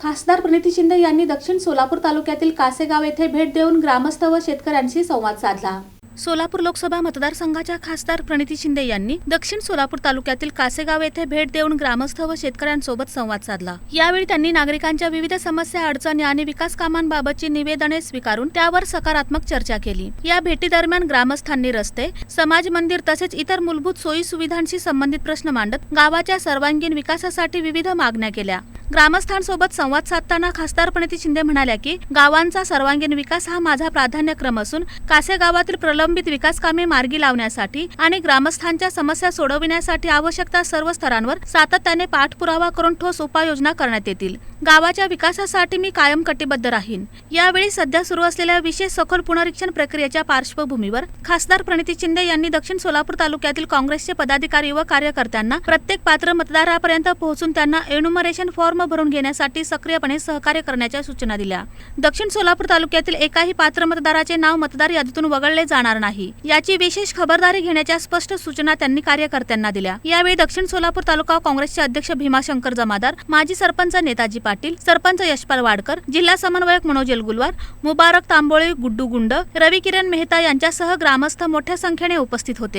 खासदार प्रणिती शिंदे यांनी दक्षिण सोलापूर तालुक्यातील कासेगाव येथे भेट देऊन ग्रामस्थ व शेतकऱ्यांशी संवाद साधला। सोलापूर लोकसभा मतदारसंघाच्या खासदार प्रणिती शिंदे यांनी दक्षिण सोलापूर तालुक्यातील कासेगाव येथे भेट देऊन ग्रामस्थ व शेतकऱ्यांसोबत संवाद साधला। यावेळी त्यांनी नागरिकांच्या विविध समस्या, अडचणी आणि विकास कामांबाबतची निवेदने स्वीकारून त्यावर सकारात्मक चर्चा केली। या भेटीदरम्यान ग्रामस्थांनी रस्ते, समाज मंदिर तसेच इतर मूलभूत सोयी सुविधांशी संबंधित प्रश्न मांडत गावाच्या सर्वांगीण विकासासाठी विविध मागण्या केल्या। ग्रामस्थांसोबत संवाद साधताना खासदार प्रणिती शिंदे म्हणाल्या की गावांचा सर्वांगीण विकास हा माझा प्राधान्यक्रम असून कासेगावातील प्रलंबित विकास कामे मार्गी लावण्यासाठी आणि ग्रामस्थांच्या समस्या सोडविण्यासाठी आवश्यकता सर्व स्तरांवर सातत्याने पाठपुरावा करून ठोस उपाययोजना करण्यात येतील। गावाच्या विकासासाठी मी कायम कटिबद्ध राहीन। यावेळी सध्या सुरू असलेल्या विशेष सखोल पुनरीक्षण प्रक्रियेच्या पार्श्वभूमीवर खासदार प्रणिती शिंदे यांनी दक्षिण सोलापूर तालुक्यातील काँग्रेसचे पदाधिकारी व कार्यकर्त्यांना प्रत्येक पात्र मतदारापर्यंत पोहोचून त्यांना एन्युमरेशन फॉर्म भरून घेण्यासाठी सक्रियपणे सहकार्य करण्याच्या सूचना दिल्या। दक्षिण सोलापूर तालुक्यातील एकाही पात्र मतदाराचे नाव मतदार यादीतून वगळले जाणार नाही, याची विशेष खबरदारी घेण्याच्या स्पष्ट सूचना त्यांनी कार्यकर्त्यांना दिल्या। यावेळी दक्षिण सोलापूर तालुका काँग्रेसचे अध्यक्ष भीमाशंकर जमादार, माजी सरपंच नेताजी पाटील, सरपंच यशपाल वाडकर, जिल्हा समन्वयक मनोज एलगुलवार, मुबारक तांबोळे, गुड्डू गुंड, रवी किरण मेहता यांच्यासह ग्रामस्थ मोठ्या संख्येने उपस्थित होते।